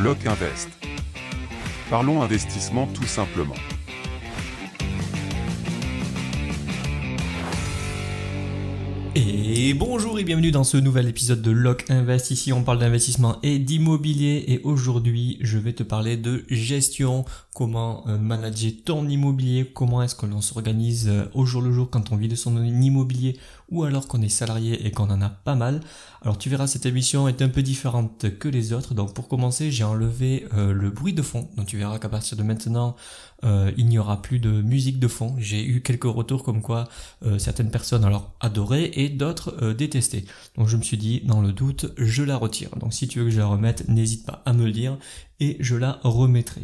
Locke Invest. Parlons investissement tout simplement. Et bonjour et bienvenue dans ce nouvel épisode de Locke Invest. Ici on parle d'investissement et d'immobilier et aujourd'hui je vais te parler de gestion, comment manager ton immobilier, comment est-ce que l'on s'organise au jour le jour quand on vit de son immobilier ou alors qu'on est salarié et qu'on en a pas mal. Alors tu verras, cette émission est un peu différente que les autres, donc pour commencer j'ai enlevé le bruit de fond, donc tu verras qu'à partir de maintenant il n'y aura plus de musique de fond. J'ai eu quelques retours comme quoi certaines personnes alors adoraient et d'autres détestaient. Donc je me suis dit, dans le doute, je la retire. Donc si tu veux que je la remette, n'hésite pas à me le dire et je la remettrai.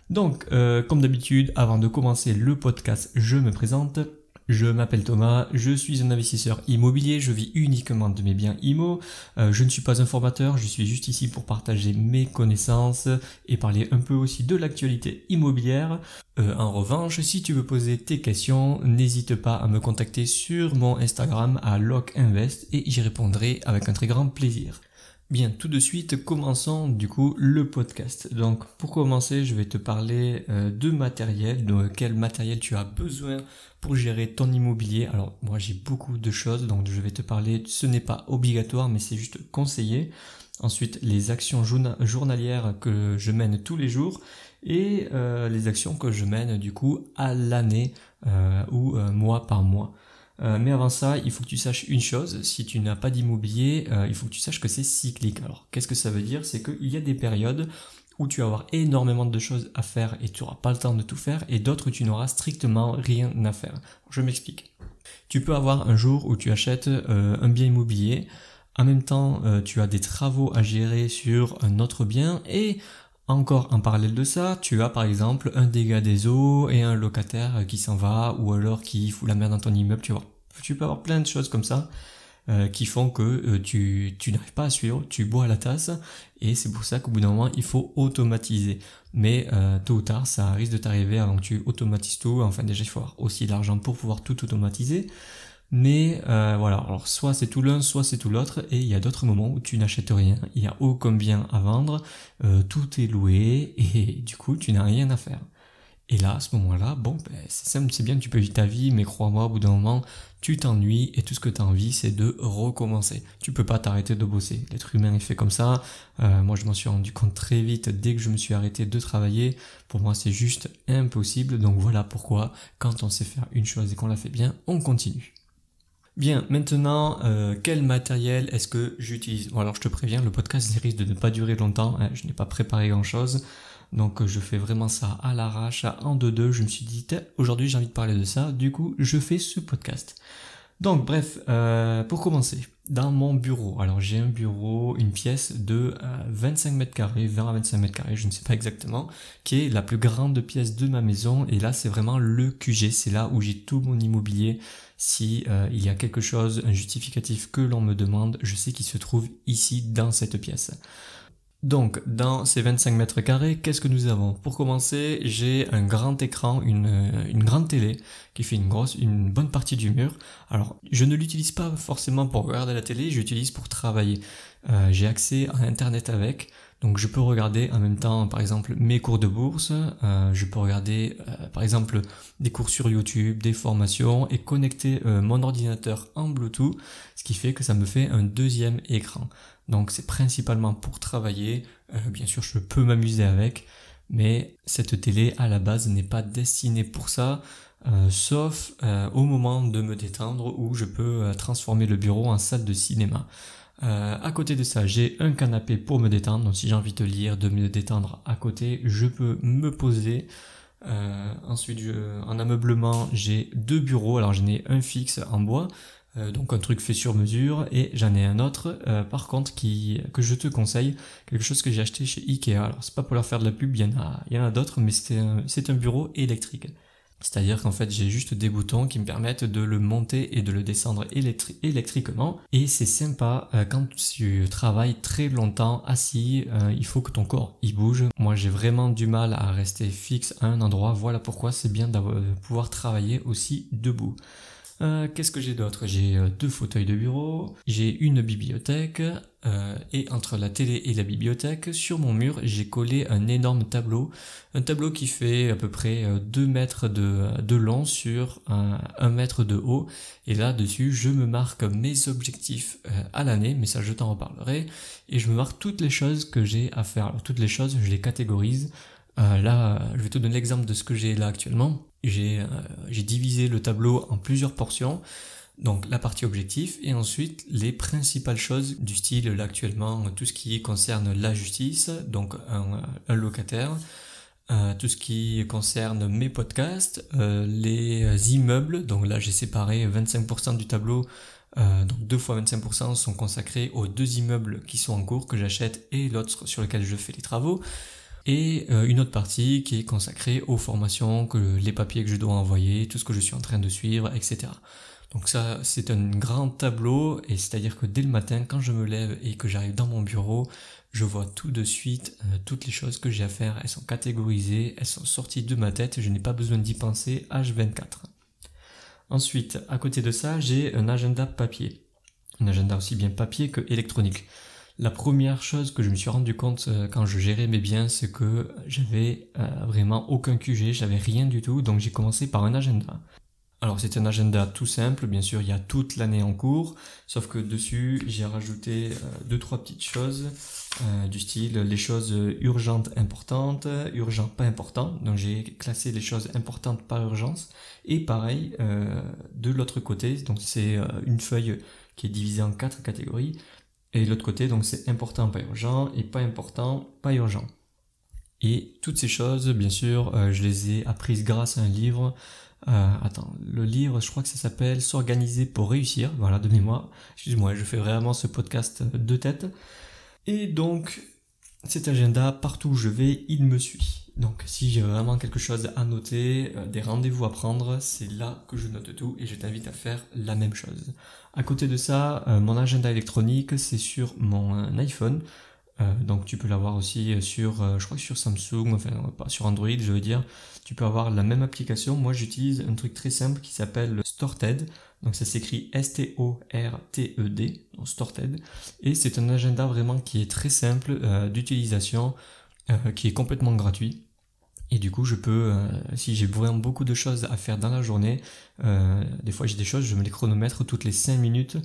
Donc comme d'habitude, avant de commencer le podcast, je me présente. Je m'appelle Thomas, je suis un investisseur immobilier, je vis uniquement de mes biens IMO, je ne suis pas un formateur, je suis juste ici pour partager mes connaissances et parler un peu aussi de l'actualité immobilière. En revanche, si tu veux poser tes questions, n'hésite pas à me contacter sur mon Instagram à Locke Invest et j'y répondrai avec un très grand plaisir. Bien, tout de suite, commençons du coup le podcast. Donc pour commencer, je vais te parler de matériel, de quel matériel tu as besoin pour gérer ton immobilier. Alors moi j'ai beaucoup de choses, donc je vais te parler, ce n'est pas obligatoire mais c'est juste conseillé. Ensuite les actions journalières que je mène tous les jours et les actions que je mène du coup à l'année ou mois par mois. Mais avant ça, il faut que tu saches une chose, si tu n'as pas d'immobilier, il faut que tu saches que c'est cyclique. Alors, qu'est-ce que ça veut dire? C'est qu'il y a des périodes où tu vas avoir énormément de choses à faire et tu n'auras pas le temps de tout faire, et d'autres où tu n'auras strictement rien à faire. Je m'explique. Tu peux avoir un jour où tu achètes un bien immobilier, en même temps tu as des travaux à gérer sur un autre bien, et encore en parallèle de ça, tu as par exemple un dégât des eaux et un locataire qui s'en va ou alors qui fout la merde dans ton immeuble, tu vois. Tu peux avoir plein de choses comme ça qui font que tu n'arrives pas à suivre, tu bois à la tasse et c'est pour ça qu'au bout d'un moment il faut automatiser. Mais tôt ou tard ça risque de t'arriver avant que tu automatises tout. Enfin déjà il faut avoir aussi l'argent pour pouvoir tout automatiser. Mais voilà, alors soit c'est tout l'un, soit c'est tout l'autre, et il y a d'autres moments où tu n'achètes rien, il n'y a aucun bien à vendre, tout est loué, et du coup tu n'as rien à faire. Et là, à ce moment-là, bon, c'est simple, c'est bien, tu peux vivre ta vie, mais crois-moi, au bout d'un moment, tu t'ennuies, et tout ce que tu as envie, c'est de recommencer. Tu peux pas t'arrêter de bosser, l'être humain est fait comme ça, moi je m'en suis rendu compte très vite, dès que je me suis arrêté de travailler, pour moi c'est juste impossible, donc voilà pourquoi, quand on sait faire une chose et qu'on la fait bien, on continue. Bien, maintenant, quel matériel est-ce que j'utilise? Bon, alors je te préviens, le podcast risque de ne pas durer longtemps, hein, je n'ai pas préparé grand-chose, donc je fais vraiment ça à l'arrache, en deux-deux, je me suis dit, aujourd'hui j'ai envie de parler de ça, du coup je fais ce podcast. Donc bref, pour commencer, dans mon bureau, alors j'ai un bureau, une pièce de 25 mètres carrés, 20 à 25 mètres carrés, je ne sais pas exactement, qui est la plus grande pièce de ma maison, et là c'est vraiment le QG, c'est là où j'ai tout mon immobilier. Si il y a quelque chose, un justificatif que l'on me demande, je sais qu'il se trouve ici dans cette pièce. Donc, dans ces 25 mètres carrés, qu'est-ce que nous avons? Pour commencer, j'ai un grand écran, une grande télé qui fait une bonne partie du mur. Alors, je ne l'utilise pas forcément pour regarder la télé, j'utilise pour travailler. J'ai accès à Internet avec, donc je peux regarder en même temps, par exemple, mes cours de bourse, je peux regarder, par exemple, des cours sur YouTube, des formations, et connecter mon ordinateur en Bluetooth, ce qui fait que ça me fait un deuxième écran. Donc c'est principalement pour travailler, bien sûr je peux m'amuser avec, mais cette télé à la base n'est pas destinée pour ça, sauf au moment de me détendre où je peux transformer le bureau en salle de cinéma. À côté de ça, j'ai un canapé pour me détendre, donc si j'ai envie de lire, de me détendre à côté, je peux me poser. Ensuite, en ameublement, j'ai deux bureaux, alors j'en ai un fixe en bois, donc un truc fait sur mesure, et j'en ai un autre par contre que je te conseille, quelque chose que j'ai acheté chez Ikea. Alors c'est pas pour leur faire de la pub, il y en a d'autres, mais c'est un bureau électrique. C'est-à-dire qu'en fait j'ai juste des boutons qui me permettent de le monter et de le descendre électriquement, et c'est sympa quand tu travailles très longtemps assis, il faut que ton corps il bouge. Moi j'ai vraiment du mal à rester fixe à un endroit, voilà pourquoi c'est bien de pouvoir travailler aussi debout. Qu'est-ce que j'ai d'autre? J'ai deux fauteuils de bureau, j'ai une bibliothèque, et entre la télé et la bibliothèque, sur mon mur, j'ai collé un énorme tableau. Un tableau qui fait à peu près 2 mètres de long sur 1 mètre de haut. Et là, dessus, je me marque mes objectifs à l'année, mais ça, je t'en reparlerai. Et je me marque toutes les choses que j'ai à faire. Alors, toutes les choses, je les catégorise. Là, je vais te donner l'exemple de ce que j'ai là actuellement. J'ai divisé le tableau en plusieurs portions. Donc la partie objectif et ensuite les principales choses du style là actuellement tout ce qui concerne la justice, donc un locataire, tout ce qui concerne mes podcasts, les immeubles, donc là j'ai séparé 25% du tableau, donc 2 fois 25% sont consacrés aux 2 immeubles qui sont en cours que j'achète et l'autre sur lequel je fais les travaux. Et une autre partie qui est consacrée aux formations, les papiers que je dois envoyer, tout ce que je suis en train de suivre, etc. Donc ça, c'est un grand tableau, et c'est-à-dire que dès le matin, quand je me lève et que j'arrive dans mon bureau, je vois tout de suite toutes les choses que j'ai à faire. Elles sont catégorisées, elles sont sorties de ma tête, je n'ai pas besoin d'y penser H24. Ensuite, à côté de ça, j'ai un agenda papier. Un agenda aussi bien papier que électronique. La première chose que je me suis rendu compte quand je gérais mes biens, c'est que j'avais vraiment aucun QG, j'avais rien du tout, donc j'ai commencé par un agenda. Alors c'est un agenda tout simple, bien sûr il y a toute l'année en cours, sauf que dessus j'ai rajouté 2-3 petites choses du style les choses urgentes importantes, urgent pas important, donc j'ai classé les choses importantes par urgence, et pareil de l'autre côté, donc c'est une feuille qui est divisée en 4 catégories, et de l'autre côté donc c'est important pas urgent et pas important pas urgent. Et toutes ces choses bien sûr je les ai apprises grâce à un livre. Le livre, je crois que ça s'appelle S'organiser pour réussir, voilà, de mémoire. Excuse-moi, je fais vraiment ce podcast de tête. Et donc, cet agenda, partout où je vais, il me suit. Donc, si j'ai vraiment quelque chose à noter, des rendez-vous à prendre, c'est là que je note tout et je t'invite à faire la même chose. À côté de ça, mon agenda électronique, c'est sur mon iPhone. Donc tu peux l'avoir aussi sur, je crois que sur Samsung, enfin pas sur Android je veux dire, tu peux avoir la même application. Moi j'utilise un truc très simple qui s'appelle Storted, donc ça s'écrit S-T-O-R-T-E-D, donc Storted, et c'est un agenda vraiment qui est très simple d'utilisation, qui est complètement gratuit. Et du coup, je peux, si j'ai vraiment beaucoup de choses à faire dans la journée, des fois j'ai des choses, je me les chronomètre toutes les 5 minutes.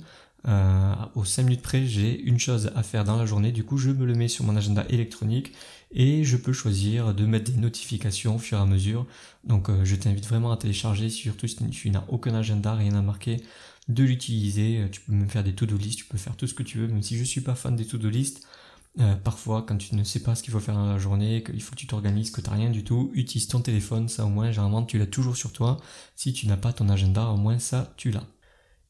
Aux 5 minutes près, j'ai une chose à faire dans la journée. Du coup, je me le mets sur mon agenda électronique et je peux choisir de mettre des notifications au fur et à mesure. Donc, je t'invite vraiment à télécharger, surtout si tu n'as aucun agenda, rien à marquer, de l'utiliser. Tu peux même faire des to-do list, tu peux faire tout ce que tu veux, même si je suis pas fan des to-do list. Parfois, quand tu ne sais pas ce qu'il faut faire dans la journée, qu'il faut que tu t'organises, que tu n'as rien du tout, utilise ton téléphone, ça au moins, généralement, tu l'as toujours sur toi. Si tu n'as pas ton agenda, au moins ça, tu l'as.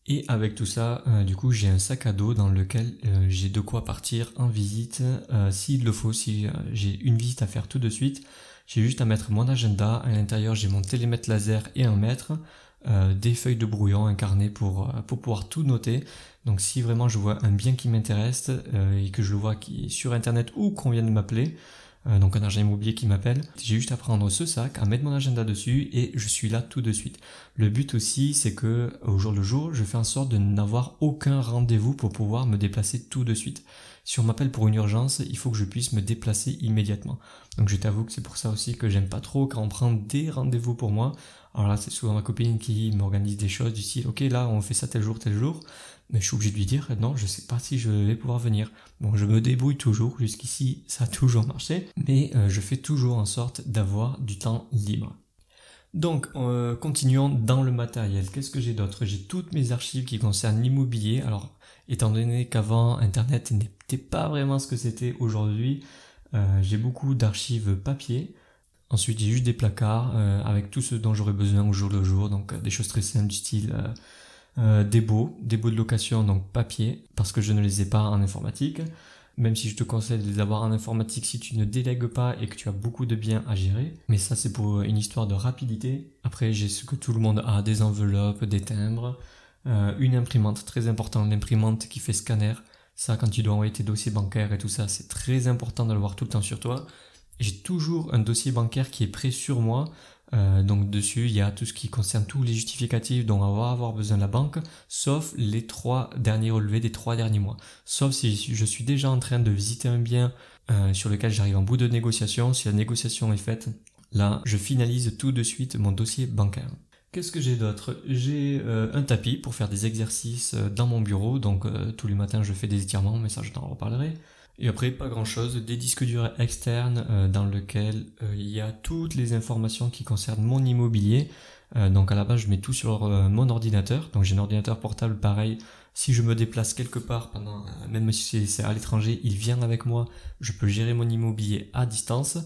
Et avec tout ça, du coup, j'ai un sac à dos dans lequel j'ai de quoi partir en visite, s'il le faut, si j'ai une visite à faire tout de suite. J'ai juste à mettre mon agenda, à l'intérieur j'ai mon télémètre laser et un mètre, des feuilles de brouillon, un carnet pour pouvoir tout noter. Donc si vraiment je vois un bien qui m'intéresse et que je le vois qui est sur internet ou qu'on vient de m'appeler, donc un agent immobilier qui m'appelle, j'ai juste à prendre ce sac, à mettre mon agenda dessus et je suis là tout de suite. Le but aussi c'est que au jour le jour, je fais en sorte de n'avoir aucun rendez-vous pour pouvoir me déplacer tout de suite. Si on m'appelle pour une urgence, il faut que je puisse me déplacer immédiatement. Donc je t'avoue que c'est pour ça aussi que j'aime pas trop quand on prend des rendez-vous pour moi. Alors là c'est souvent ma copine qui m'organise des choses du style ok là on fait ça tel jour, mais je suis obligé de lui dire non je sais pas si je vais pouvoir venir. Bon je me débrouille toujours, jusqu'ici ça a toujours marché, mais je fais toujours en sorte d'avoir du temps libre. Donc continuons dans le matériel. Qu'est-ce que j'ai d'autre? J'ai toutes mes archives qui concernent l'immobilier. Alors étant donné qu'avant internet n'était pas vraiment ce que c'était aujourd'hui, j'ai beaucoup d'archives papier. Ensuite j'ai juste des placards avec tout ce dont j'aurais besoin au jour le jour, donc des choses très simples du style des baux de location, donc papier, parce que je ne les ai pas en informatique, même si je te conseille de les avoir en informatique si tu ne délègues pas et que tu as beaucoup de biens à gérer, mais ça c'est pour une histoire de rapidité. Après j'ai ce que tout le monde a, des enveloppes, des timbres, une imprimante, très important, l'imprimante qui fait scanner, ça quand tu dois envoyer tes dossiers bancaires et tout ça, c'est très important de l'avoir tout le temps sur toi. J'ai toujours un dossier bancaire qui est prêt sur moi, Donc dessus, il y a tout ce qui concerne tous les justificatifs dont on va avoir besoin de la banque, sauf les 3 derniers relevés des 3 derniers mois. Sauf si je suis déjà en train de visiter un bien sur lequel j'arrive en bout de négociation. Si la négociation est faite, là, je finalise tout de suite mon dossier bancaire. Qu'est-ce que j'ai d'autre? J'ai un tapis pour faire des exercices dans mon bureau, donc tous les matins je fais des étirements, mais ça je t'en reparlerai. Et après, pas grand chose, des disques durs externes dans lesquels il y a toutes les informations qui concernent mon immobilier. Donc à la base, je mets tout sur mon ordinateur. Donc j'ai un ordinateur portable pareil. Si je me déplace quelque part, même si c'est à l'étranger, il vient avec moi. Je peux gérer mon immobilier à distance.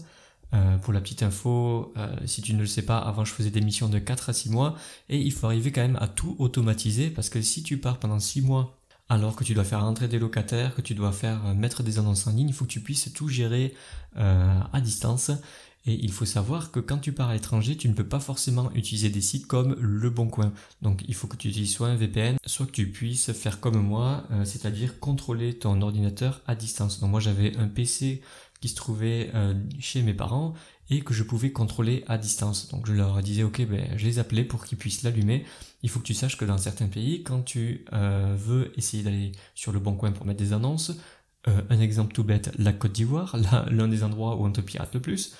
Pour la petite info, si tu ne le sais pas, avant je faisais des missions de 4 à 6 mois. Et il faut arriver quand même à tout automatiser parce que si tu pars pendant 6 mois, alors que tu dois faire rentrer des locataires, que tu dois faire mettre des annonces en ligne, il faut que tu puisses tout gérer à distance. Et il faut savoir que quand tu pars à l'étranger, tu ne peux pas forcément utiliser des sites comme Le Bon Coin. Donc il faut que tu utilises soit un VPN, soit que tu puisses faire comme moi, c'est-à-dire contrôler ton ordinateur à distance. Donc moi j'avais un PC qui se trouvait chez mes parents et que je pouvais contrôler à distance. Donc je leur disais ok, je les appelais pour qu'ils puissent l'allumer. Il faut que tu saches que dans certains pays, quand tu veux essayer d'aller sur Le Bon Coin pour mettre des annonces, un exemple tout bête, la Côte d'Ivoire, l'un des endroits où on te pirate le plus,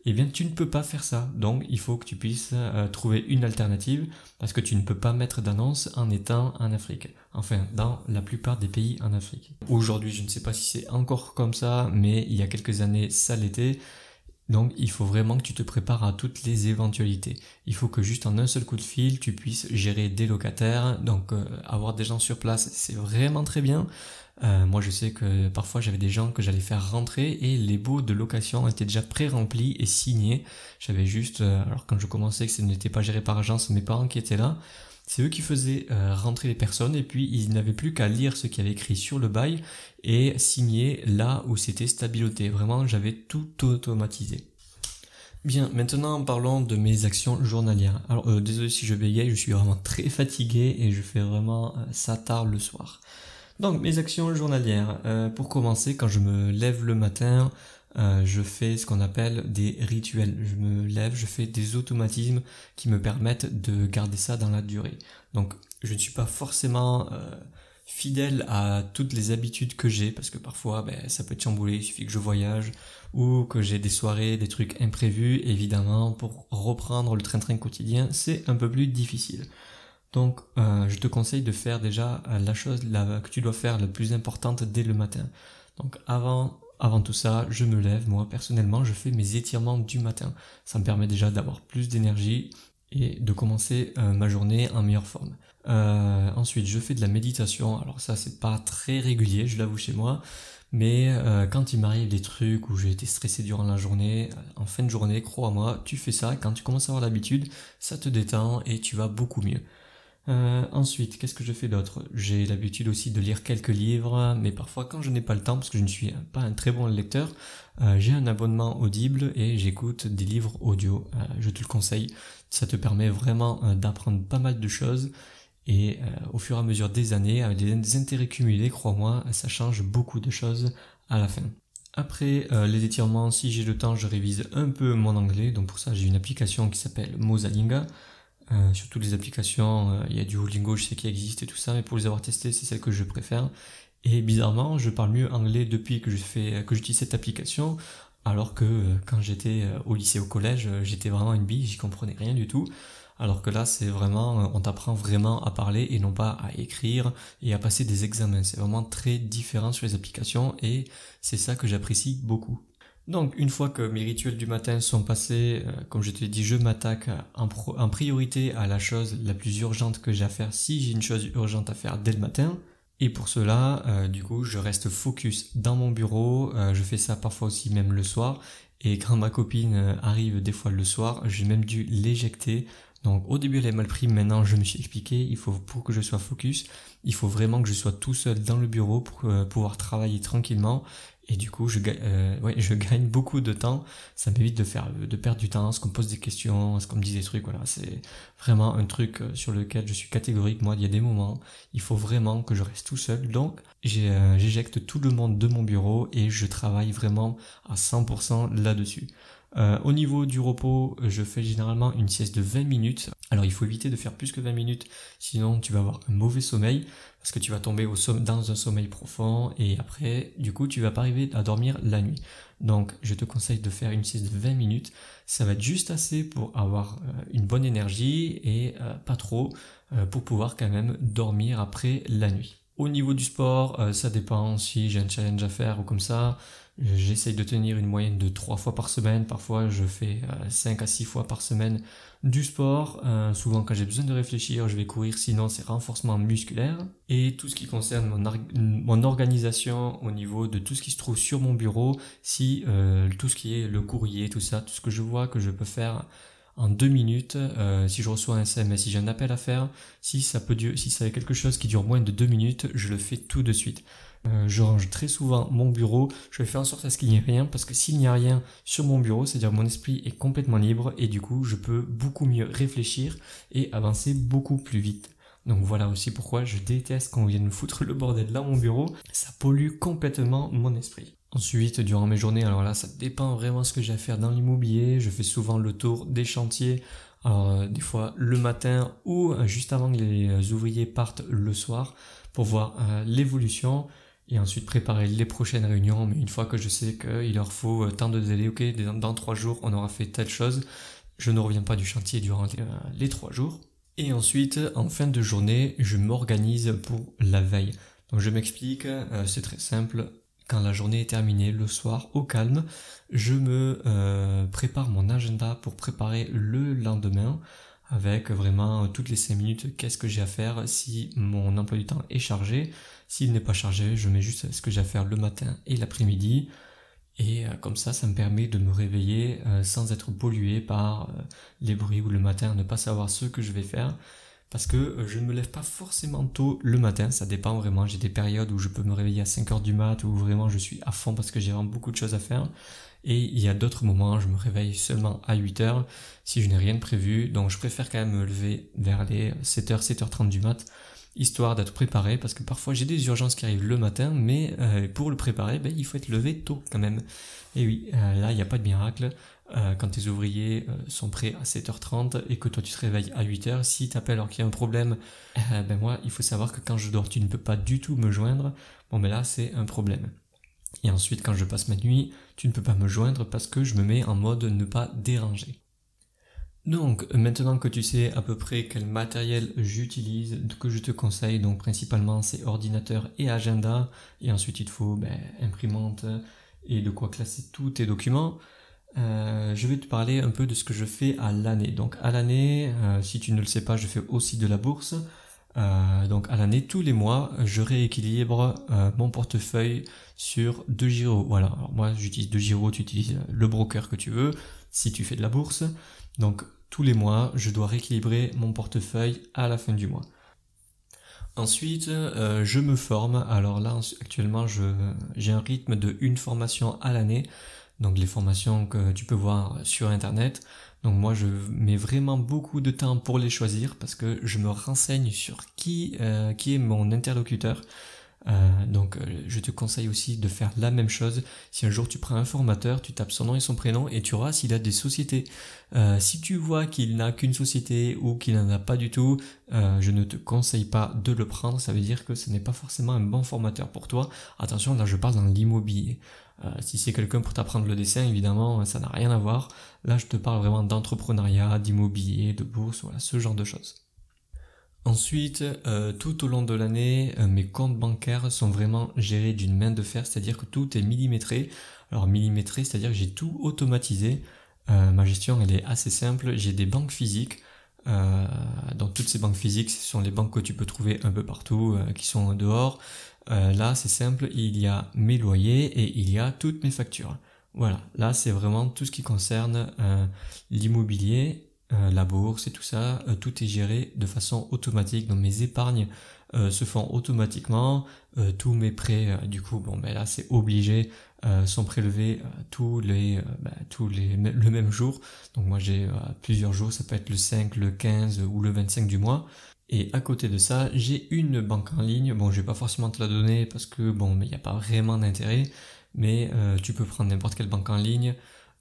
eh bien tu ne peux pas faire ça. Donc il faut que tu puisses trouver une alternative parce que tu ne peux pas mettre d'annonce en étant en Afrique. Enfin, dans la plupart des pays en Afrique. Aujourd'hui, je ne sais pas si c'est encore comme ça, mais il y a quelques années, ça l'était. Donc il faut vraiment que tu te prépares à toutes les éventualités. Il faut que juste en un seul coup de fil, tu puisses gérer des locataires. Donc avoir des gens sur place, c'est vraiment très bien. Moi je sais que parfois j'avais des gens que j'allais faire rentrer et les baux de location étaient déjà pré-remplis et signés. J'avais juste, alors quand je commençais que ce n'était pas géré par agence, mes parents qui étaient là, c'est eux qui faisaient rentrer les personnes et puis ils n'avaient plus qu'à lire ce qu'il y avait écrit sur le bail et signer là où c'était stabiloté. Vraiment, j'avais tout automatisé. Bien, maintenant parlons de mes actions journalières. Alors désolé si je bégaye, je suis vraiment très fatigué et je fais vraiment ça tard le soir. Donc mes actions journalières. Pour commencer, quand je me lève le matin, je fais ce qu'on appelle des rituels. Je me lève, je fais des automatismes qui me permettent de garder ça dans la durée. Donc je ne suis pas forcément fidèle à toutes les habitudes que j'ai parce que parfois ça peut être chamboulé, il suffit que je voyage ou que j'ai des soirées, des trucs imprévus. Évidemment, pour reprendre le train-train quotidien, c'est un peu plus difficile. Donc je te conseille de faire déjà la chose que tu dois faire la plus importante dès le matin. Donc avant tout ça, je me lève, moi personnellement, je fais mes étirements du matin. Ça me permet déjà d'avoir plus d'énergie et de commencer ma journée en meilleure forme. Ensuite, je fais de la méditation. Alors ça, c'est pas très régulier, je l'avoue chez moi. Mais quand il m'arrive des trucs où j'ai été stressé durant la journée, en fin de journée, crois-moi, tu fais ça. Quand tu commences à avoir l'habitude, ça te détend et tu vas beaucoup mieux. Ensuite, qu'est-ce que je fais d'autre? J'ai l'habitude aussi de lire quelques livres, mais parfois quand je n'ai pas le temps, parce que je ne suis pas un très bon lecteur, j'ai un abonnement Audible et j'écoute des livres audio. Je te le conseille, ça te permet vraiment d'apprendre pas mal de choses et au fur et à mesure des années, avec des intérêts cumulés, crois-moi, ça change beaucoup de choses à la fin. Après les étirements, si j'ai le temps, je révise un peu mon anglais, donc pour ça j'ai une application qui s'appelle Mosalinga. Sur toutes les applications, il y a du Duolingo, je sais qu'il existe et tout ça, mais pour les avoir testés, c'est celle que je préfère. Et bizarrement, je parle mieux anglais depuis que j'utilise cette application, alors que quand j'étais au lycée, au collège, j'étais vraiment une bille, j'y comprenais rien du tout. Alors que là, c'est vraiment, on t'apprend vraiment à parler et non pas à écrire et à passer des examens. C'est vraiment très différent sur les applications et c'est ça que j'apprécie beaucoup. Donc une fois que mes rituels du matin sont passés, comme je te l'ai dit, je m'attaque en priorité à la chose la plus urgente que j'ai à faire si j'ai une chose urgente à faire dès le matin. Et pour cela, du coup, je reste focus dans mon bureau, je fais ça parfois aussi même le soir. Et quand ma copine arrive des fois le soir, j'ai même dû l'éjecter. Donc au début elle est mal pris, maintenant je me suis expliqué, pour que je sois focus, il faut vraiment que je sois tout seul dans le bureau pour pouvoir travailler tranquillement. Et du coup, je gagne beaucoup de temps. Ça m'évite de perdre du temps à ce qu'on me pose des questions, à ce qu'on me dise des trucs. Voilà, c'est vraiment un truc sur lequel je suis catégorique. Moi, il y a des moments, il faut vraiment que je reste tout seul. Donc, j'éjecte tout le monde de mon bureau et je travaille vraiment à 100% là-dessus. Au niveau du repos, je fais généralement une sieste de 20 minutes. Alors il faut éviter de faire plus que 20 minutes, sinon tu vas avoir un mauvais sommeil, parce que tu vas tomber dans un sommeil profond, et après, du coup, tu vas pas arriver à dormir la nuit. Donc je te conseille de faire une sieste de 20 minutes, ça va être juste assez pour avoir une bonne énergie, et pas trop, pour pouvoir quand même dormir après la nuit. Au niveau du sport, ça dépend si j'ai un challenge à faire ou comme ça. J'essaye de tenir une moyenne de 3 fois par semaine. Parfois, je fais 5 à 6 fois par semaine du sport. Souvent, quand j'ai besoin de réfléchir, je vais courir. Sinon, c'est renforcement musculaire. Et tout ce qui concerne mon organisation au niveau de tout ce qui se trouve sur mon bureau, si tout ce qui est le courrier, tout ça, tout ce que je vois que je peux faire en 2 minutes, si je reçois un SMS, si j'ai un appel à faire, si c'est quelque chose qui dure moins de 2 minutes, je le fais tout de suite. Je range très souvent mon bureau, je fais en sorte à ce qu'il n'y ait rien, parce que s'il n'y a rien sur mon bureau, c'est-à-dire mon esprit est complètement libre, et du coup je peux beaucoup mieux réfléchir et avancer beaucoup plus vite. Donc voilà aussi pourquoi je déteste quand on vient me foutre le bordel dans mon bureau, ça pollue complètement mon esprit. Ensuite, durant mes journées, alors là ça dépend vraiment ce que j'ai à faire dans l'immobilier, je fais souvent le tour des chantiers, alors des fois le matin ou juste avant que les ouvriers partent le soir, pour voir l'évolution, et ensuite préparer les prochaines réunions. Mais une fois que je sais qu'il leur faut tant de délai, ok, dans 3 jours on aura fait telle chose, je ne reviens pas du chantier durant les 3 jours. Et ensuite, en fin de journée, je m'organise pour la veille. Donc je m'explique, c'est très simple. Quand la journée est terminée, le soir, au calme, je me prépare mon agenda pour préparer le lendemain, avec vraiment toutes les 5 minutes, qu'est-ce que j'ai à faire si mon emploi du temps est chargé. S'il n'est pas chargé, je mets juste ce que j'ai à faire le matin et l'après-midi. Et comme ça me permet de me réveiller sans être pollué par les bruits, ou le matin ne pas savoir ce que je vais faire. Parce que je ne me lève pas forcément tôt le matin, ça dépend vraiment. J'ai des périodes où je peux me réveiller à 5h du mat, où vraiment je suis à fond parce que j'ai vraiment beaucoup de choses à faire. Et il y a d'autres moments, je me réveille seulement à 8h si je n'ai rien de prévu. Donc je préfère quand même me lever vers les 7h, 7h30 du mat, histoire d'être préparé, parce que parfois j'ai des urgences qui arrivent le matin, mais pour le préparer, il faut être levé tôt quand même. Et oui, là il n'y a pas de miracle. Quand tes ouvriers sont prêts à 7h30 et que toi tu te réveilles à 8h, si t'appelles alors qu'il y a un problème, moi il faut savoir que quand je dors tu ne peux pas du tout me joindre. Bon là c'est un problème. Et ensuite quand je passe ma nuit, tu ne peux pas me joindre parce que je me mets en mode ne pas déranger. Donc maintenant que tu sais à peu près quel matériel j'utilise, que je te conseille, donc principalement c'est ordinateur et agenda, et ensuite il te faut imprimante et de quoi classer tous tes documents. Je vais te parler un peu de ce que je fais à l'année. Donc à l'année, si tu ne le sais pas, je fais aussi de la bourse. Donc à l'année, tous les mois, je rééquilibre mon portefeuille sur 2 giros. Voilà, alors moi j'utilise 2 giros, tu utilises le broker que tu veux si tu fais de la bourse. Donc tous les mois, je dois rééquilibrer mon portefeuille à la fin du mois. Ensuite, je me forme. Alors là, actuellement, j'ai un rythme de 1 formation à l'année. Donc les formations que tu peux voir sur internet. Donc moi je mets vraiment beaucoup de temps pour les choisir, parce que je me renseigne sur qui est mon interlocuteur. Donc je te conseille aussi de faire la même chose. Si un jour tu prends un formateur, tu tapes son nom et son prénom et tu auras s'il a des sociétés. Si tu vois qu'il n'a qu'une société ou qu'il n'en a pas du tout, je ne te conseille pas de le prendre. Ça veut dire que ce n'est pas forcément un bon formateur pour toi. Attention, là je parle dans l'immobilier. Si c'est quelqu'un pour t'apprendre le dessin, évidemment ça n'a rien à voir. Là je te parle vraiment d'entrepreneuriat, d'immobilier, de bourse, voilà, ce genre de choses. Ensuite, tout au long de l'année, mes comptes bancaires sont vraiment gérés d'une main de fer, c'est-à-dire que tout est millimétré. Alors millimétré, c'est-à-dire que j'ai tout automatisé. Ma gestion, elle est assez simple. J'ai des banques physiques. Donc toutes ces banques physiques, ce sont les banques que tu peux trouver un peu partout, qui sont dehors. Là, c'est simple, il y a mes loyers et il y a toutes mes factures. Voilà, là, c'est vraiment tout ce qui concerne l'immobilier. La bourse et tout ça, tout est géré de façon automatique. Donc mes épargnes se font automatiquement, tous mes prêts, du coup, là c'est obligé, sont prélevés le même jour. Donc moi j'ai plusieurs jours, ça peut être le 5, le 15 ou le 25 du mois. Et à côté de ça, j'ai une banque en ligne. Bon, je vais pas forcément te la donner parce que mais il n'y a pas vraiment d'intérêt. Mais tu peux prendre n'importe quelle banque en ligne.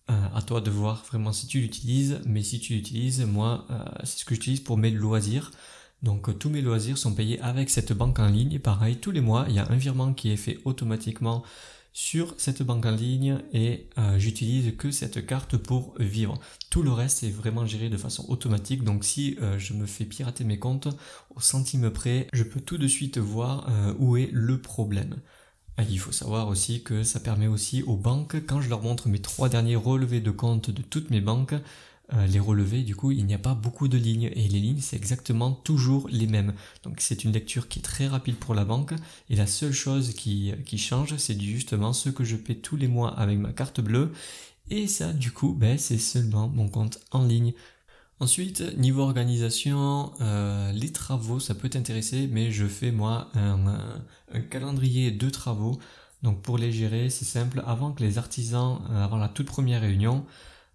À toi de voir vraiment si tu l'utilises, mais si tu l'utilises, moi, c'est ce que j'utilise pour mes loisirs. Donc tous mes loisirs sont payés avec cette banque en ligne et pareil, tous les mois, il y a un virement qui est fait automatiquement sur cette banque en ligne et j'utilise que cette carte pour vivre. Tout le reste est vraiment géré de façon automatique, donc si je me fais pirater mes comptes au centime près, je peux tout de suite voir où est le problème. Il faut savoir aussi que ça permet aussi aux banques, quand je leur montre mes 3 derniers relevés de compte de toutes mes banques, les relevés, du coup, il n'y a pas beaucoup de lignes et les lignes, c'est exactement toujours les mêmes. Donc c'est une lecture qui est très rapide pour la banque et la seule chose qui change, c'est justement ce que je paie tous les mois avec ma carte bleue et ça, du coup, c'est seulement mon compte en ligne. Ensuite, niveau organisation, les travaux, ça peut t'intéresser, mais je fais moi un calendrier de travaux. Donc pour les gérer, c'est simple, avant que les artisans, avant la toute première réunion,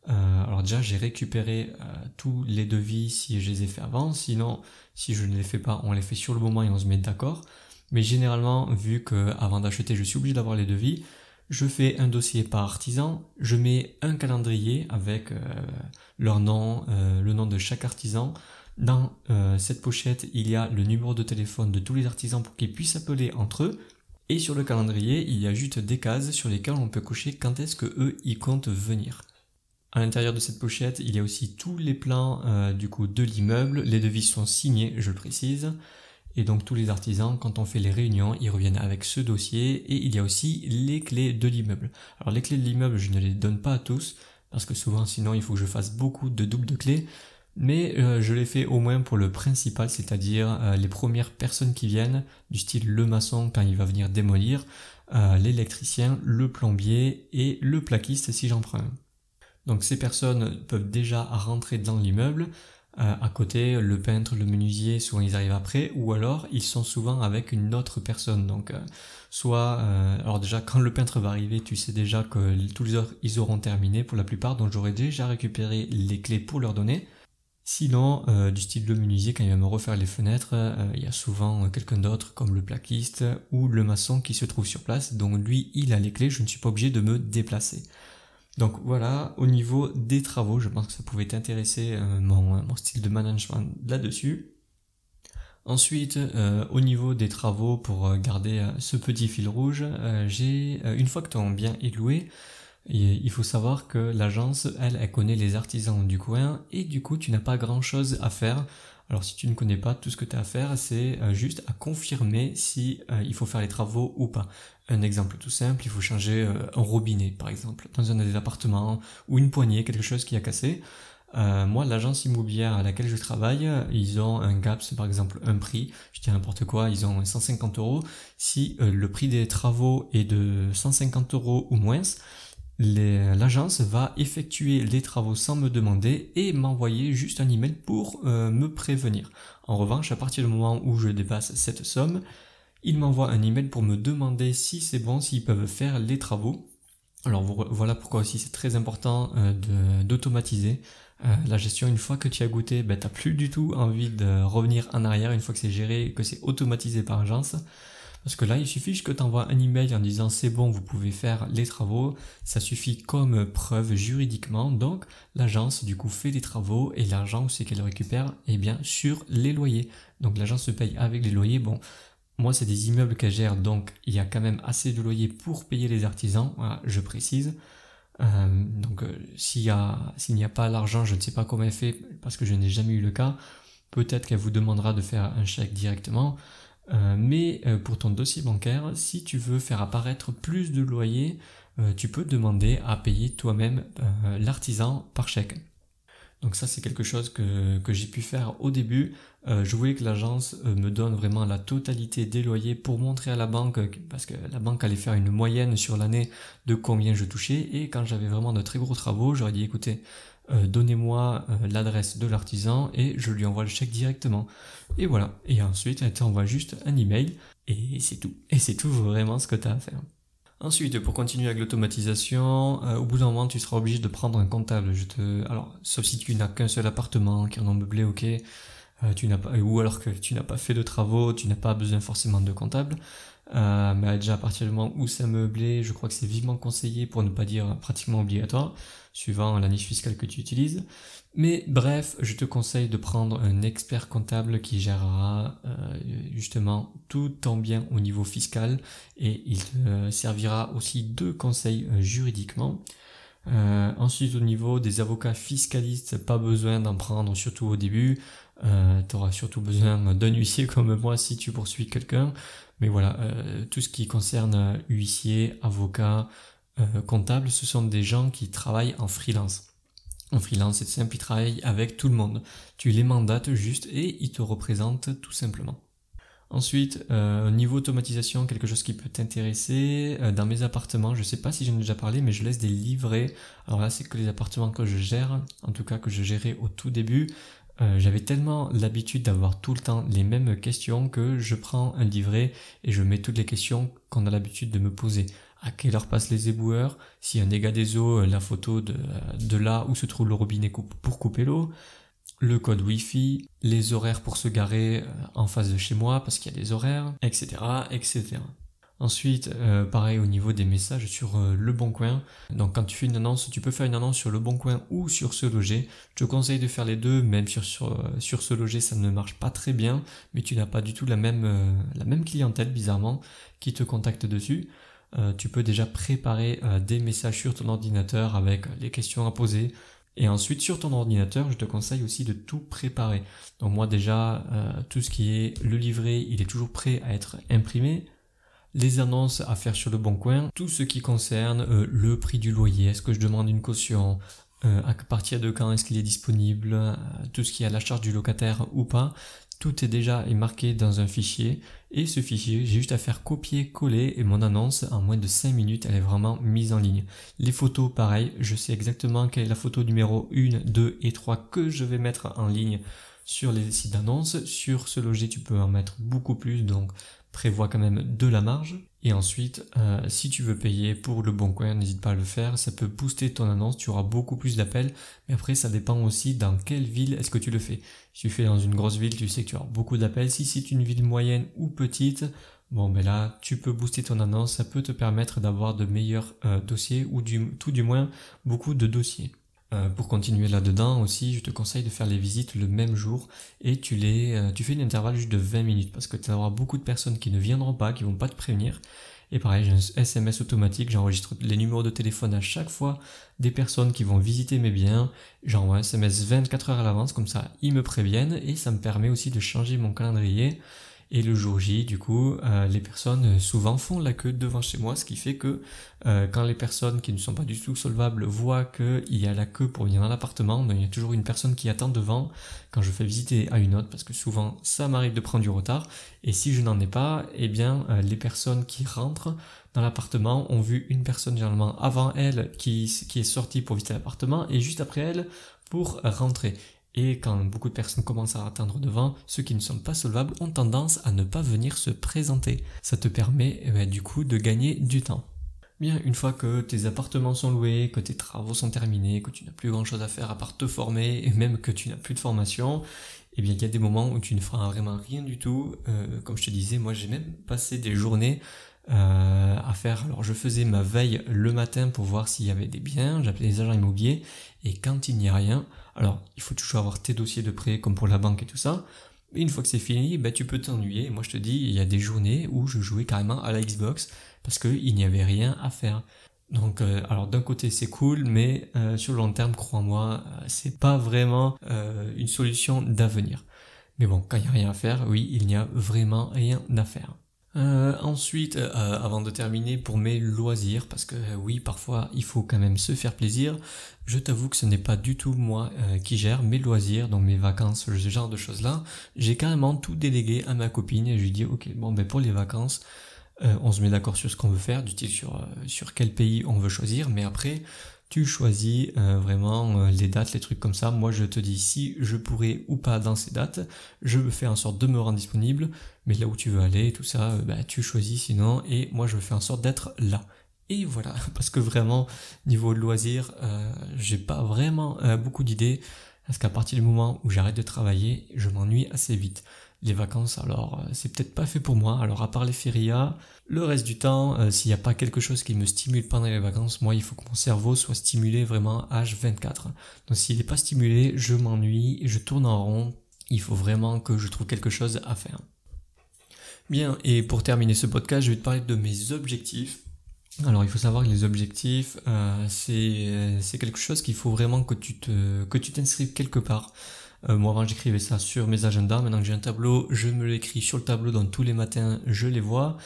alors déjà j'ai récupéré tous les devis si je les ai fait avant, sinon si je ne les fais pas, on les fait sur le moment et on se met d'accord. Mais généralement, vu que avant d'acheter, je suis obligé d'avoir les devis, je fais un dossier par artisan, je mets un calendrier avec leur nom, le nom de chaque artisan. Dans cette pochette, il y a le numéro de téléphone de tous les artisans pour qu'ils puissent appeler entre eux. Et sur le calendrier, il y a juste des cases sur lesquelles on peut cocher quand est-ce que eux ils comptent venir. À l'intérieur de cette pochette, il y a aussi tous les plans du coup de l'immeuble. Les devis sont signés, je le précise. Et donc tous les artisans, quand on fait les réunions, ils reviennent avec ce dossier et il y a aussi les clés de l'immeuble. Alors les clés de l'immeuble, je ne les donne pas à tous parce que souvent sinon il faut que je fasse beaucoup de doubles de clés. Mais je les fais au moins pour le principal, c'est-à-dire les premières personnes qui viennent, du style le maçon quand il va venir démolir, l'électricien, le plombier et le plaquiste si j'en prends un. Donc ces personnes peuvent déjà rentrer dans l'immeuble. À côté, le peintre, le menuisier, souvent ils arrivent après, ou alors ils sont souvent avec une autre personne. Donc alors déjà quand le peintre va arriver, tu sais déjà que tous les autres ils auront terminé pour la plupart, donc j'aurai déjà récupéré les clés pour leur donner. Sinon, du style le menuisier, quand il va me refaire les fenêtres, il y a souvent quelqu'un d'autre comme le plaquiste ou le maçon qui se trouve sur place, donc lui il a les clés, je ne suis pas obligé de me déplacer. Donc voilà, au niveau des travaux, je pense que ça pouvait t'intéresser mon style de management là-dessus. Ensuite, au niveau des travaux, pour garder ce petit fil rouge, une fois que ton bien est loué, il faut savoir que l'agence, elle connaît les artisans du coin et du coup, tu n'as pas grand-chose à faire. Alors si tu ne connais pas, tout ce que tu as à faire, c'est juste à confirmer si il faut faire les travaux ou pas. Un exemple tout simple, il faut changer un robinet par exemple, dans un des appartements, ou une poignée, quelque chose qui a cassé. Moi, l'agence immobilière à laquelle je travaille, ils ont un GAPS, par exemple un prix, je dis n'importe quoi, ils ont 150 €. Si le prix des travaux est de 150 € ou moins, l'agence va effectuer les travaux sans me demander et m'envoyer juste un email pour me prévenir. En revanche, à partir du moment où je dépasse cette somme, ils m'envoient un email pour me demander si c'est bon, s'ils peuvent faire les travaux. Alors voilà pourquoi aussi c'est très important d'automatiser la gestion. Une fois que tu as goûté, t'as plus du tout envie de revenir en arrière une fois que c'est géré, que c'est automatisé par agence. Parce que là, il suffit juste que tu envoies un email en disant c'est bon, vous pouvez faire les travaux. Ça suffit comme preuve juridiquement. Donc, l'agence, du coup, fait les travaux et l'argent, où c'est qu'elle récupère? Eh bien, sur les loyers. Donc, l'agence se paye avec les loyers. Bon, moi, c'est des immeubles qu'elle gère, donc il y a quand même assez de loyers pour payer les artisans. Voilà, je précise. S'il n'y a pas l'argent, je ne sais pas comment elle fait, parce que je n'ai jamais eu le cas. Peut-être qu'elle vous demandera de faire un chèque directement. Mais pour ton dossier bancaire, si tu veux faire apparaître plus de loyers, tu peux demander à payer toi-même l'artisan par chèque. Donc ça, c'est quelque chose que j'ai pu faire au début. Je voulais que l'agence me donne vraiment la totalité des loyers pour montrer à la banque, parce que la banque allait faire une moyenne sur l'année de combien je touchais, et quand j'avais vraiment de très gros travaux, j'aurais dit écoutez, donnez-moi l'adresse de l'artisan et je lui envoie le chèque directement. Et voilà. Et ensuite, elle t'envoie juste un email et c'est tout. Et c'est tout vraiment ce que tu as à faire. Ensuite, pour continuer avec l'automatisation, au bout d'un moment, tu seras obligé de prendre un comptable. Alors, sauf si tu n'as qu'un seul appartement, qui est en meublé, ok, ou alors que tu n'as pas fait de travaux, tu n'as pas besoin forcément de comptable. Mais déjà à partir du moment où c'est meublé, je crois que c'est vivement conseillé pour ne pas dire pratiquement obligatoire, suivant la niche fiscale que tu utilises. Mais bref, je te conseille de prendre un expert comptable qui gérera justement tout ton bien au niveau fiscal et il te servira aussi de conseil juridiquement. Ensuite, au niveau des avocats fiscalistes, pas besoin d'en prendre, surtout au début. Tu auras surtout besoin d'un huissier comme moi si tu poursuis quelqu'un. Mais voilà, tout ce qui concerne huissier, avocat, comptable, ce sont des gens qui travaillent en freelance. En freelance, c'est simple, ils travaillent avec tout le monde. Tu les mandates juste et ils te représentent tout simplement. Ensuite, niveau automatisation, quelque chose qui peut t'intéresser. Dans mes appartements, je sais pas si j'en ai déjà parlé, mais je laisse des livrets. Alors là, c'est que les appartements que je gère, en tout cas que je gérais au tout début. J'avais tellement l'habitude d'avoir tout le temps les mêmes questions que je prends un livret et je mets toutes les questions qu'on a l'habitude de me poser. À quelle heure passent les éboueurs? S'il y a un dégât des eaux, la photo de là où se trouve le robinet pour couper l'eau. Le code Wi-Fi, les horaires pour se garer en face de chez moi parce qu'il y a des horaires, etc., etc. Ensuite, pareil au niveau des messages sur Le Bon Coin. Donc quand tu fais une annonce, tu peux faire une annonce sur Le Bon Coin ou sur Se Loger. Je te conseille de faire les deux, même sur Se Loger ça ne marche pas très bien, mais tu n'as pas du tout la même clientèle bizarrement qui te contacte dessus. Tu peux déjà préparer des messages sur ton ordinateur avec les questions à poser. Et ensuite, sur ton ordinateur, je te conseille aussi de tout préparer. Donc moi déjà, tout ce qui est le livret, il est toujours prêt à être imprimé. Les annonces à faire sur Le Bon Coin, tout ce qui concerne le prix du loyer, est-ce que je demande une caution, à partir de quand est-ce qu'il est disponible, tout ce qui est à la charge du locataire ou pas, tout est déjà marqué dans un fichier et ce fichier, j'ai juste à faire copier-coller et mon annonce en moins de 5 minutes, elle est vraiment mise en ligne. Les photos, pareil, je sais exactement quelle est la photo numéro 1, 2 et 3 que je vais mettre en ligne sur les sites d'annonces. Sur Se Loger, tu peux en mettre beaucoup plus, donc prévois quand même de la marge. Et ensuite, si tu veux payer pour Le Bon Coin, n'hésite pas à le faire, ça peut booster ton annonce, tu auras beaucoup plus d'appels, mais après ça dépend aussi dans quelle ville est-ce que tu le fais. Si tu fais dans une grosse ville, tu sais que tu auras beaucoup d'appels. Si c'est une ville moyenne ou petite, bon ben là, tu peux booster ton annonce, ça peut te permettre d'avoir de meilleurs dossiers ou tout du moins beaucoup de dossiers. Pour continuer là-dedans aussi, je te conseille de faire les visites le même jour et tu fais une intervalle juste de 20 minutes parce que tu auras beaucoup de personnes qui ne viendront pas, qui vont pas te prévenir. Et pareil, j'ai un SMS automatique, j'enregistre les numéros de téléphone à chaque fois des personnes qui vont visiter mes biens. J'envoie un SMS 24 heures à l'avance, comme ça ils me préviennent et ça me permet aussi de changer mon calendrier. Et le jour J, du coup, les personnes souvent font la queue devant chez moi, ce qui fait que quand les personnes qui ne sont pas du tout solvables voient qu'il y a la queue pour venir dans l'appartement, ben, il y a toujours une personne qui attend devant quand je fais visiter à une autre, parce que souvent ça m'arrive de prendre du retard. Et si je n'en ai pas, eh bien les personnes qui rentrent dans l'appartement ont vu une personne généralement avant elle qui est sortie pour visiter l'appartement et juste après elle pour rentrer. Et quand beaucoup de personnes commencent à attendre devant, ceux qui ne sont pas solvables ont tendance à ne pas venir se présenter. Ça te permet du coup de gagner du temps. Bien, une fois que tes appartements sont loués, que tes travaux sont terminés, que tu n'as plus grand chose à faire à part te former, et même que tu n'as plus de formation, eh bien il y a des moments où tu ne feras vraiment rien du tout. Comme je te disais, moi j'ai même passé des journées à faire. Alors je faisais ma veille le matin pour voir s'il y avait des biens, j'appelais les agents immobiliers, et quand il n'y a rien, alors il faut toujours avoir tes dossiers de prêt comme pour la banque et tout ça, mais une fois que c'est fini, ben, tu peux t'ennuyer. Moi je te dis, il y a des journées où je jouais carrément à la Xbox parce qu'il n'y avait rien à faire. Donc alors d'un côté c'est cool, mais sur le long terme, crois-moi, c'est pas vraiment une solution d'avenir. Mais bon, quand il n'y a rien à faire, oui, il n'y a vraiment rien à faire. Ensuite, avant de terminer, pour mes loisirs, parce que oui, parfois il faut quand même se faire plaisir, je t'avoue que ce n'est pas du tout moi qui gère mes loisirs, donc mes vacances, ce genre de choses-là. J'ai carrément tout délégué à ma copine et je lui dis ok, bon ben pour les vacances, on se met d'accord sur ce qu'on veut faire, du type sur quel pays on veut choisir, mais après tu choisis vraiment les dates, les trucs comme ça. Moi je te dis si je pourrais ou pas dans ces dates, je fais en sorte de me rendre disponible, mais là où tu veux aller, tout ça, tu choisis sinon, et moi je fais en sorte d'être là. Et voilà, parce que vraiment, niveau loisirs, j'ai pas vraiment beaucoup d'idées, parce qu'à partir du moment où j'arrête de travailler, je m'ennuie assez vite. Les vacances, alors c'est peut-être pas fait pour moi. Alors à part les férias, le reste du temps, s'il n'y a pas quelque chose qui me stimule pendant les vacances, moi il faut que mon cerveau soit stimulé vraiment H24. Donc s'il n'est pas stimulé, je m'ennuie, je tourne en rond. Il faut vraiment que je trouve quelque chose à faire. Bien, et pour terminer ce podcast, je vais te parler de mes objectifs. Alors il faut savoir que les objectifs, c'est quelque chose qu'il faut vraiment que tu t'inscrives quelque part. Moi avant j'écrivais ça sur mes agendas, maintenant que j'ai un tableau, je me l'écris sur le tableau, donc tous les matins je les vois.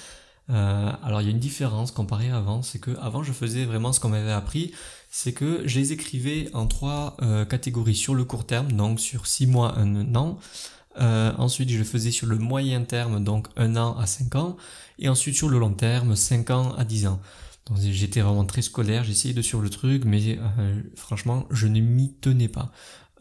Alors il y a une différence comparé à avant, c'est que avant je faisais vraiment ce qu'on m'avait appris, c'est que je les écrivais en 3 catégories sur le court terme, donc sur 6 mois, 1 an. Ensuite je le faisais sur le moyen terme, donc 1 an à 5 ans, et ensuite sur le long terme, 5 ans à 10 ans. Donc j'étais vraiment très scolaire, j'essayais de suivre le truc, mais franchement je ne m'y tenais pas.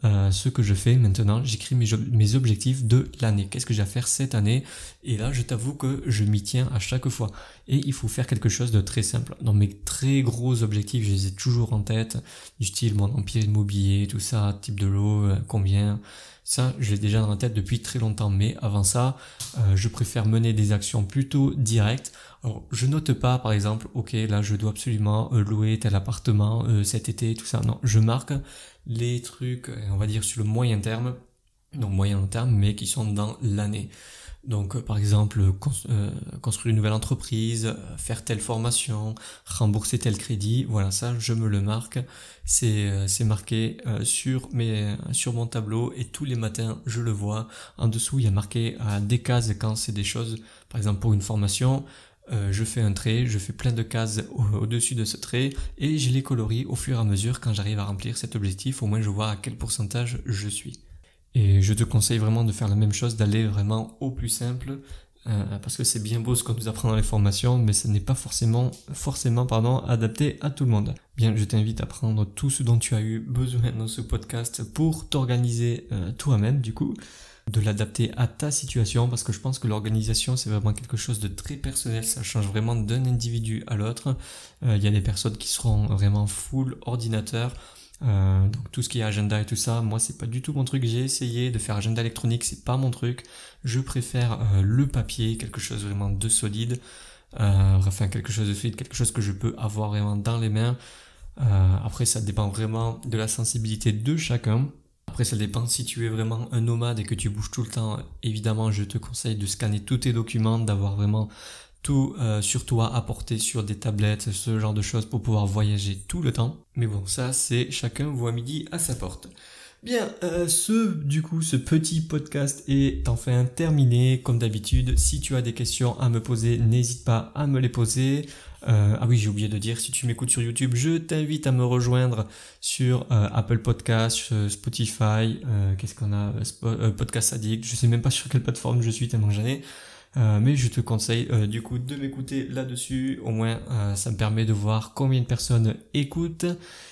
Ce que je fais maintenant, j'écris mes objectifs de l'année. Qu'est-ce que j'ai à faire cette année? Et là, je t'avoue que je m'y tiens à chaque fois. Et il faut faire quelque chose de très simple. Dans mes très gros objectifs, je les ai toujours en tête, du style mon empire immobilier, tout ça, type de lot, combien. Ça, je l'ai déjà dans la tête depuis très longtemps. Mais avant ça, je préfère mener des actions plutôt directes. Alors, je note pas, par exemple, ok, là, je dois absolument louer tel appartement cet été, tout ça. Non, je marque les trucs, on va dire, sur le moyen terme, donc moyen long terme, mais qui sont dans l'année. Donc, par exemple, construire une nouvelle entreprise, faire telle formation, rembourser tel crédit, voilà, ça, je me le marque. C'est marqué sur mon tableau et tous les matins, je le vois. En dessous, il y a marqué des cases quand c'est des choses, par exemple, pour une formation. Je fais un trait, je fais plein de cases au-dessus de ce trait et je les colorie au fur et à mesure quand j'arrive à remplir cet objectif, au moins je vois à quel pourcentage je suis. Et je te conseille vraiment de faire la même chose, d'aller vraiment au plus simple, parce que c'est bien beau ce qu'on nous apprend dans les formations, mais ce n'est pas forcément adapté à tout le monde. Bien, je t'invite à prendre tout ce dont tu as eu besoin dans ce podcast pour t'organiser toi-même du coup, de l'adapter à ta situation, parce que je pense que l'organisation c'est vraiment quelque chose de très personnel, ça change vraiment d'un individu à l'autre. Il y a des personnes qui seront vraiment full ordinateur, donc tout ce qui est agenda et tout ça, moi c'est pas du tout mon truc. J'ai essayé de faire agenda électronique, c'est pas mon truc. Je préfère le papier, quelque chose vraiment de solide, quelque chose que je peux avoir vraiment dans les mains. Après ça dépend vraiment de la sensibilité de chacun. Après, ça dépend si tu es vraiment un nomade et que tu bouges tout le temps. Évidemment, je te conseille de scanner tous tes documents, d'avoir vraiment tout sur toi à porter sur des tablettes, ce genre de choses pour pouvoir voyager tout le temps. Mais bon, ça, c'est chacun voit midi à sa porte. Bien, ce petit podcast est enfin terminé. Comme d'habitude, si tu as des questions à me poser, n'hésite pas à me les poser. Ah oui, j'ai oublié de dire, si tu m'écoutes sur YouTube, je t'invite à me rejoindre sur Apple Podcasts, Spotify, qu'est-ce qu'on a, Podcast Addict, je sais même pas sur quelle plateforme je suis tellement j'en ai. Mais je te conseille du coup de m'écouter là-dessus, au moins ça me permet de voir combien de personnes écoutent.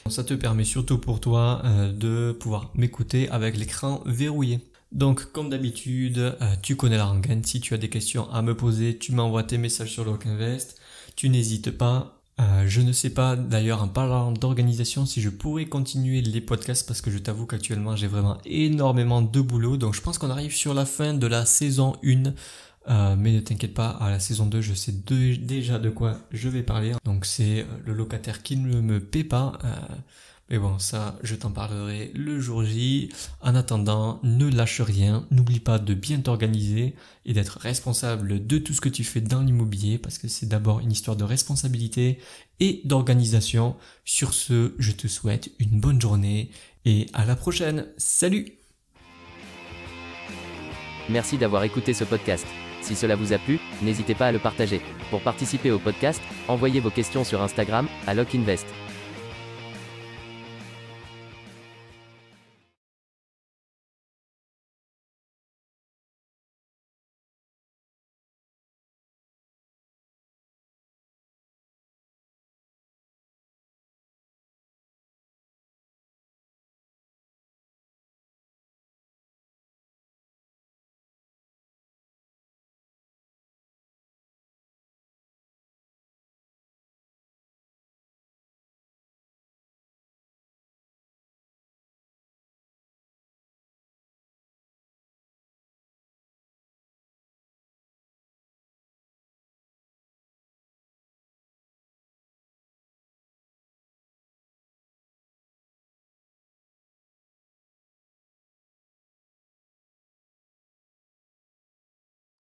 Ça te permet surtout pour toi de pouvoir m'écouter avec l'écran verrouillé. Donc comme d'habitude, tu connais la rengaine, si tu as des questions à me poser, tu m'envoies tes messages sur LocInvest, tu n'hésites pas. Je ne sais pas d'ailleurs en parlant d'organisation si je pourrais continuer les podcasts parce que je t'avoue qu'actuellement j'ai vraiment énormément de boulot, donc je pense qu'on arrive sur la fin de la saison 1. Mais ne t'inquiète pas, à la saison 2, je sais déjà de quoi je vais parler. Donc c'est le locataire qui ne me paie pas. Mais bon, ça, je t'en parlerai le jour J. En attendant, ne lâche rien. N'oublie pas de bien t'organiser et d'être responsable de tout ce que tu fais dans l'immobilier parce que c'est d'abord une histoire de responsabilité et d'organisation. Sur ce, je te souhaite une bonne journée et à la prochaine. Salut! Merci d'avoir écouté ce podcast. Si cela vous a plu, n'hésitez pas à le partager. Pour participer au podcast, envoyez vos questions sur Instagram à LocInvest.